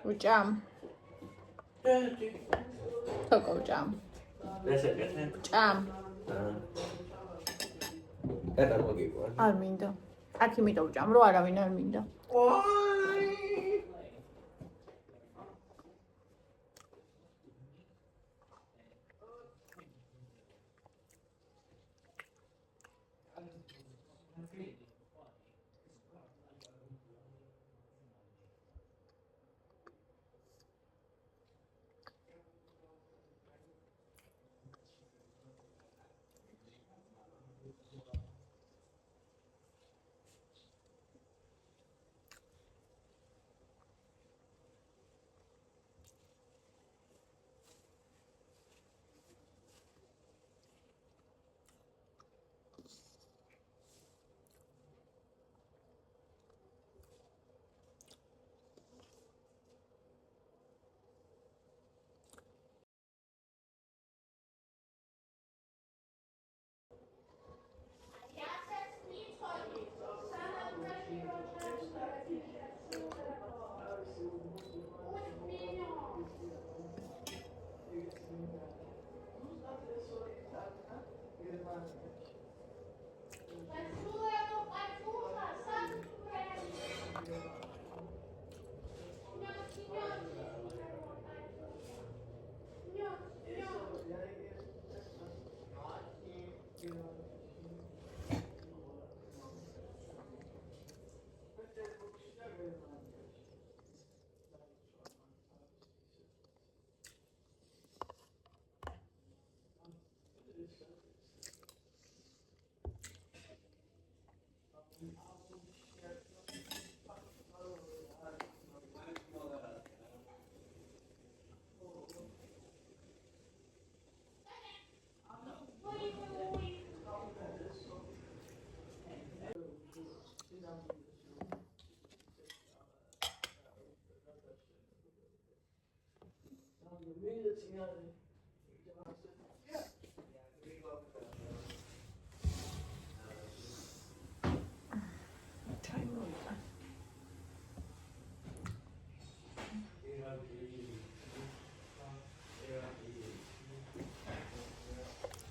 უჭამ. თოკო უჭამ. ჭამ. კატა მოგიყვა. არ მინდა. აქ იმიტომ უჭამ, რომ არავინ არ მინდა.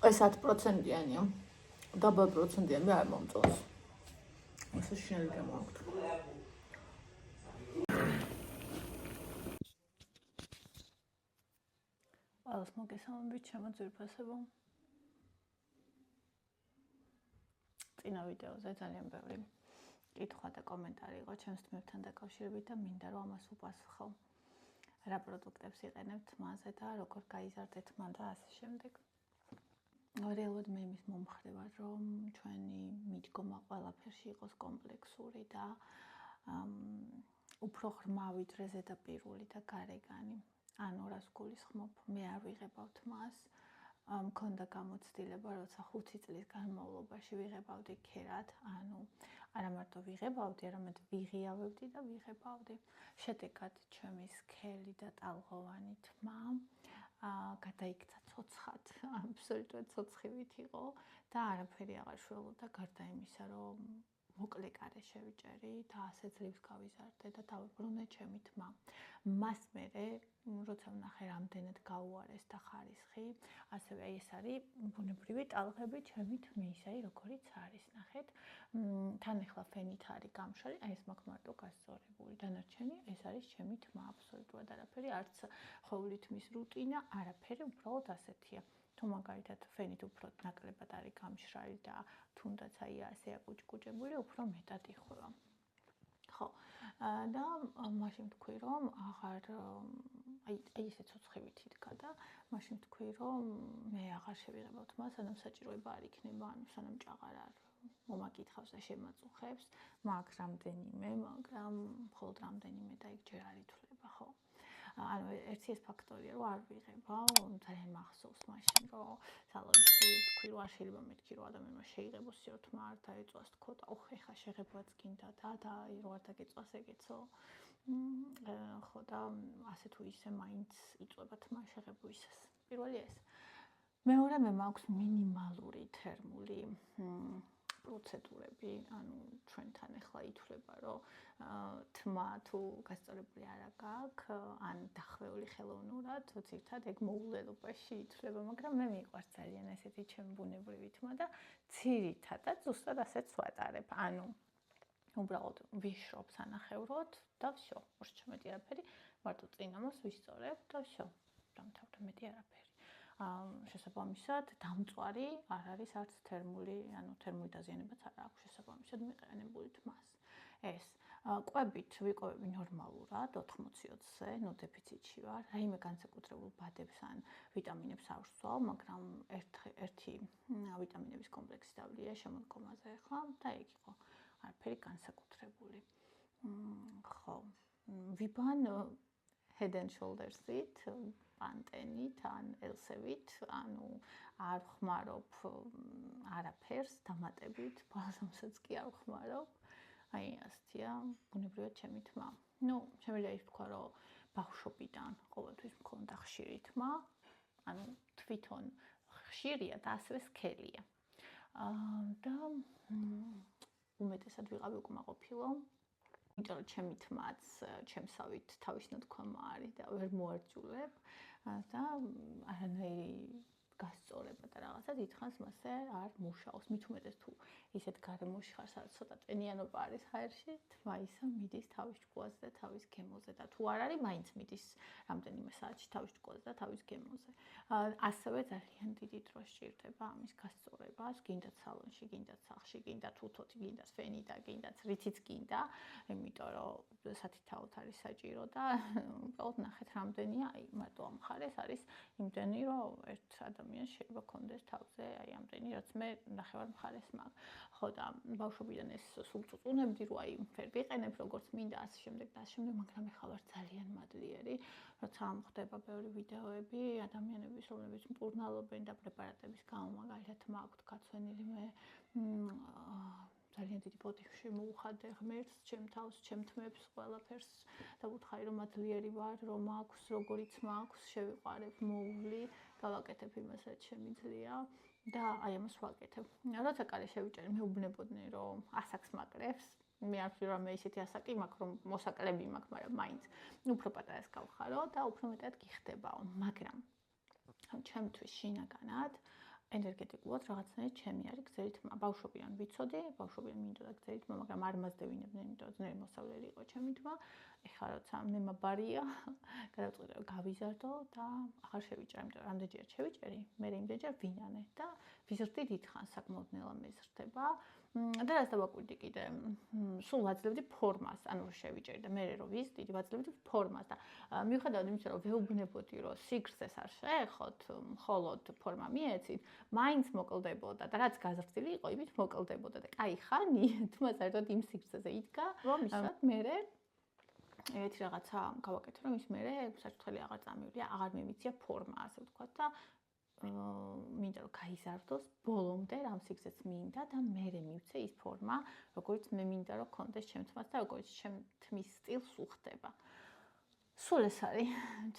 ეს 10%-იანია. დაბალ პროცენტიანი არ მომწონს. ეს შინელი გამოაქვთ. ყველას მოგესალმებით, ჩემო ძვირფასებო. წინა ვიდეოზე ძალიან ბევრი კითხვა და კომენტარი იყო ჩემს თმებთან დაკავშირებით და მინდა რომ ამას უპასუხო. რა პროდუქტებს იყენებთ მასზე და როგორ გაიზარდეთ მან და ასე შემდეგ. რეალურად მე იმის მომხრე ვარ, რომ ჩვენი მიდგომა ყველაფერში იყოს კომპლექსური და უფრო ღრმა ვიდრე ზედაპირული და გარეგანი. ანუ რას გულისხმობ, მე არ ვიღებავთ მას. მქონდა გამოცდილება, როცა 5 წლის განმავლობაში ვიღებავდი ქერად, ანუ არა მარტო ვიღებავდი, არამედ ვიღიავებდი და ვიღებავდი. შედეგად ჩემი სქელი და ტალღოვანი თმა გადაიქცა ცოცხად, აბსოლუტურად ცოცხივით იყო და არაფერი აღარ შველოდა გარდა იმისა, რომ მოკლე კარე შევიჭერი და ასე ძლივს გავიზარდე და დავიბრუნე ჩემი თმა. მას მერე, როცა ვნახე რამდენად გაუარესდა ხარისხი, ასევე ეს არის ბუნებრივი ტალღები ჩემი თმის, აი როგორიც არის, ნახეთ. თან ახლა ფენით არის გამშალი, აი ეს მაქვს მარტო გასწორებული, დანარჩენი ეს არის ჩემი თმა, აბსოლუტურად არაფერი, არც ხოვლით მის რუტინა, არაფერი, უბრალოდ ასეთია. თუ მაგალითად ფენით უფრო ნაკლებად არის გამშრალი და თუნდაც აი ასეა კუჭკუჭებული, უფრო მეტად იხვევა. ხო, და მაშინ თქვი, რომ აღარ აი ესე ცოცხივით იდგა და მაშინ თქვი, რომ მე აღარ შევიღებავთ მას, სანამ საჭიროება არ იქნება, ანუ სანამ ჭაღარ არ მომაკითხავს და შემაწუხებს, მაგ რამდენიმე, მაგრამ მხოლოდ რამდენიმე და იქ ჯერ არ ითვლება, ხო? ანუ ერთი ეს ფაქტორია, რომ არ ვიღებავ, ძალიან მახსოვს მაშინ, რომ სალონში თქვი, რომ არ შეიძლება მეთქი, რომ ადამიანმა შეიღებოს სიორთმა არ დაეწვას თქო და ოხ, ეხა შეღებვაც გინდა და რო არ დაგეწვას ეგეცო. ხო და ასე თუ ისე მაინც იწვება თმა შეღებვისას. პირველი ეს. მეორე მე მაქვს მინიმალური თერმული პროცედურები, ანუ ჩვენთან ახლა ითვლება, რომ თმა თუ გასწორებული არა გაქვს, ან დახვეული ხელოვნურად, თორსად ეგ მოულოდნელობაში ითვლება, მაგრამ მე მიყვარს ძალიან ესეთი ჩემი ბუნებრივი თმა და ძირითადად ზუსტად ასეც ვატარებ. ანუ უბრალოდ ვიშრობ სანახევროდ და всё, ոչ მეტი არაფერი, მარტო წინამოს ვისწორებ და всё, დამთავრდა, მეტი არაფერი. შესაბამისად, დამწვარი არ არის არც თერმული, ანუ თერმული დაზიანებაც არ აქვს შესაბამისად მიყენებული თმას. ეს კვებით ვიკვებები ნორმალურად 80-20-ზე, ნუ დეფიციტში ვარ, რაიმე განსაკუთრებულ ბადებს ან ვიტამინებს არ ვსვამ, მაგრამ ერთი ვიტამინების კომპლექსი დავლია შემოდგომაზე ახლა და ეგ იყო. არაფერი განსაკუთრებული. ხო, ვიბან Head and Shoulders-ით, პანტენით ან ელსევით, ანუ არ ხმარობ არაფერს დამატებით, ბალზამსაც კი არ ხმარობ. აი, ასეთია, ბუნებრივად ჩემი თმა. ნუ, შემიძლია ითქვა, რომ ბავშვობიდან ყოველთვის მქონდა ხშირი თმა, ანუ თვითონ ხშირია და ასევე სქელია. და უმეტესად ვიყავი უკმაყოფილო. იმიტომ რომ ჩემი თმაც ჩემსავით თავისნათქვამა არის და ვერ მოარჯულებ და არანაირი გასწორება და რაღაცა დიდხანს მასე არ მუშაობს. მით უმეტეს თუ ისეთ გარემოში ხარ, სადაც ცოტა ტენიანობა არის ჰაერში, თმა ისა მიდის თავის ჭკუაზე და თავის გემოზე და თუ არ არის, მაინც მიდის რამდენიმე საათში თავის ჭკუაზე და თავის გემოზე. ასევე ძალიან დიდი დრო სჭირდება ამის გასწორებას, გინდათ სალონში, გინდათ სახლში, გინდათ უთოთი, გინდათ ფენი და გინდათ რითიც გინდა, იმიტომ რომ სათითაოდ არის საჭირო და უბრალოდ ნახეთ რამდენია, აი მარტო ამ მხარეს არის იმდენი, რომ ერთ ადამიანს შეიძლება კონდეს თავზე აი ამდენი, რაც მე ნახევარ მხარეს მაქვს. ხო და ბავშვობიდან ეს სულ წუწუნებდი, რომ აი ვერ ვიყენებ როგორც მინდა ასე შემდეგ და ასე შემდეგ, მაგრამ ეხლა ვარ ძალიან მადლიერი, როცა ხდება ბევრი ვიდეოები ადამიანების, რომლებიც მკურნალობენ და პრეპარატების გამო მაგალითად მაქვთ გაცვენილი მე ძალიან დიდი ბოდიში მოუხადე ღმერთს, ჩემ თავს, ჩემ თმებს, ყველაფერს და ვუთხარი რომ მადლიერი ვარ, რომ აქვს, როგორიც მაქვს, შევიყვარებ, მოვლი, გავაკეთებ იმას, რაც შემიძლია და აი ამას ვაკეთებ. როცა კარი შევიჭერი, მე უბნებოდნენ რომ ასაკს მაკრებს. მე არ ვფიქრობ რომ მე ისეთი ასაკი მაქვს, რომ მოსაკლები მაქვს, მაგრამ მაინც უფრო პატარას გავხარო და უფრო მეტად გიხდებაო, მაგრამ ჩემთვის შინაგანად ენერგეტიკულად რაღაცნაირად ჩემი არის გზელი თმა. ბავშვობიდან ვიცოდი, ბავშვობიდან მინდოდა გზელი თმა, მაგრამ არ მასდევინებდნენ, იმიტომ რომ ძნელი მოსავლელი იყო ჩემი თმა. ეხლა როცა მემაბარია, გადავწყვიტე რომ გავიზარდო და აღარ შევიჭრა, იმიტომ რომ რამდენჯერაც შევიჭერი, მე იმდენჯერ ვინანე და ვიზრდი დიდხანს, საკმაოდ ნელა მეზრდება. და რაც დავაკვირდი კიდე, სულ ვაძლევდი ფორმას, ანუ შევიჭერი და მე რომ ვიზრდი, ვაძლევდი ფორმას და მიუხედავად იმისა, რომ ვეუბნებოდი, რომ სიგრძეს არ შეეხოთ, მხოლოდ ფორმა მიეცით, მაინც მოკლდებოდა და რაც გაზრდილი იყო, იმით მოკლდებოდა და კაი ხანი, თმა საერთოდ იმ სიგრძეზე იდგა, რომ ისად მე ერთი რაღაცა გავაკეთე, რომ ის მე საერთოდ აღარ წამივლია, აღარ მიმიცია ფორმა, ასე ვთქვათ და მინდა რომ გაიზარდოს ბოლომდე რამ სიგრძეც მინდა და მე მივცე ის ფორმა, როგორც მე მინდა რომ კონდეს ჩემ თმას და როგორც ჩემ თმის სტილს უხდება. სულ ეს არის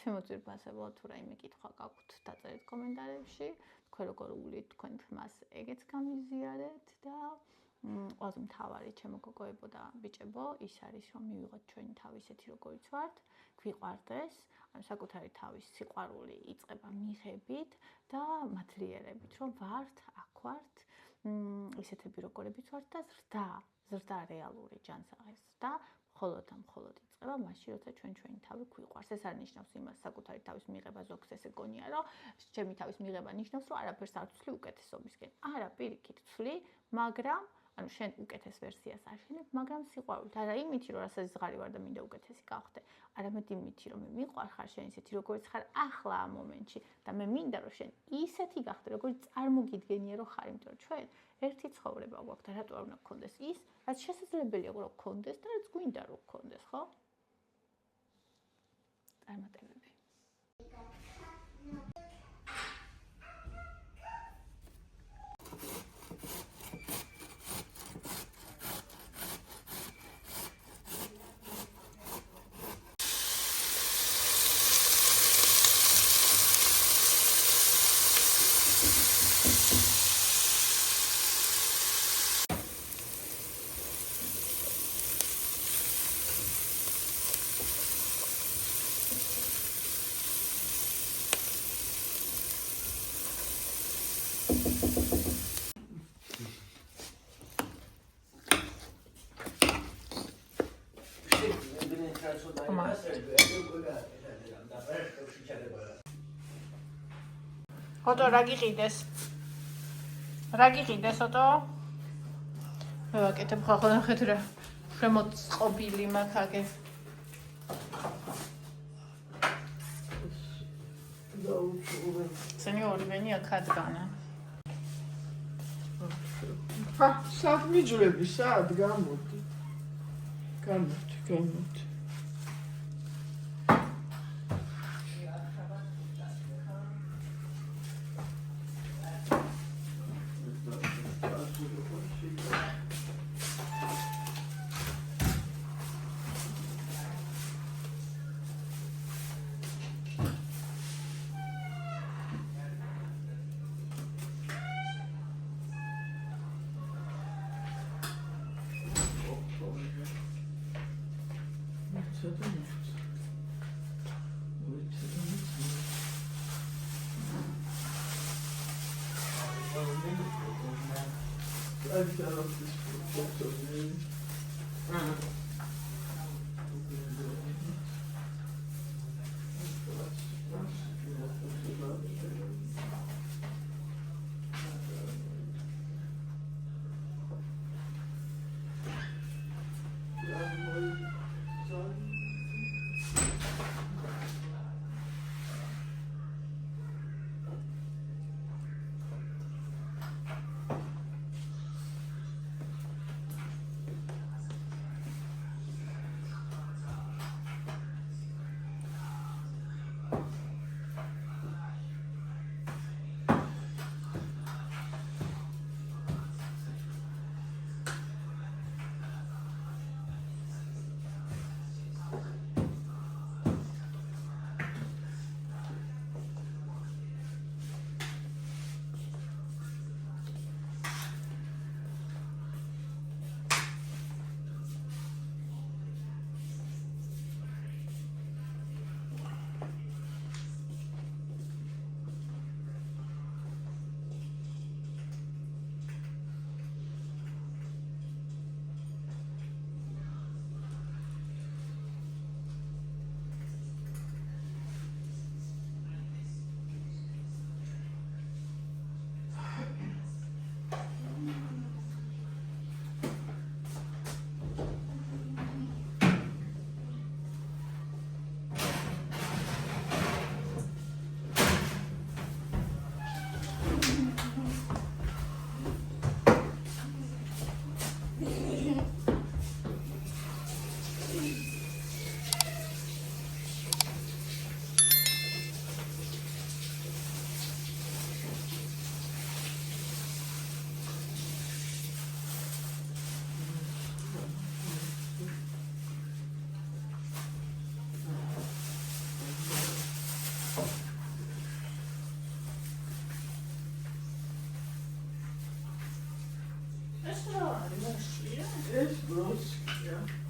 ჩემო ძვირფასებო, თუ რაიმე კითხვა გაქვთ, დაწერეთ კომენტარებში, თქვენ როგორ უვლით თქვენ თმას, ეგეც გამიზიარეთ და ყველაზე მთავარი ჩემო გოგოებო და ბიჭებო, ის არის რომ მივიღოთ ჩვენი თავი ისეთი როგორიც ვართ, გვიყვარდეს, ანუ საკუთარი თავის სიყვარული იწყება მიღებით და მადლიერებით, რომ ვართ, აქ ვართ, ისეთები როგორებიც ვართ და ზრდა რეალური ჯანსაღის და მხოლოდ იწყება მაშინ, როცა ჩვენი თავი გვიყვარს. ეს არ ნიშნავს იმას, საკუთარი თავის მიღება ზოგს ესე გონია, რომ ჩემი თავის მიღება ნიშნავს, რომ არაფერს არ ვცვლი უკეთესობისკენ. არა, პირიქით ვცვლი, მაგრამ ანუ შენ უკეთეს ვერსიას აშენებ, მაგრამ სიყვარულით, არა იმითი, რომ რასაც ზღარი ვარ და მინდა უკეთესი გავხდე, არამედ იმითი, რომ მე მიყვარხარ შენ ისეთი, როგორც ხარ ახლა ამ მომენტში და მე მინდა, რომ შენ ისეთი გახდე, როგორც წარმოგიდგენია, რომ ხარ, იმიტომ რომ ჩვენ ერთი ცხოვრება გვაქვს და რატო არ უნდა გქონდეს ის, რაც შესაძლებელია რომ გქონდეს და რაც გვინდა რომ გქონდეს, ხო? წარმატებები. ოტო რა გიყიდეს? რა გიყიდეს ოტო? მე ვაკეთებ ხახო ნახეთ რა შემოწყობილი მაქვს აგე. სენიორი ვენი აქადგანა. სად მიჯვრები, სად გამოდი. გამოდი. ეს რა არის? ეს ბლოსკია.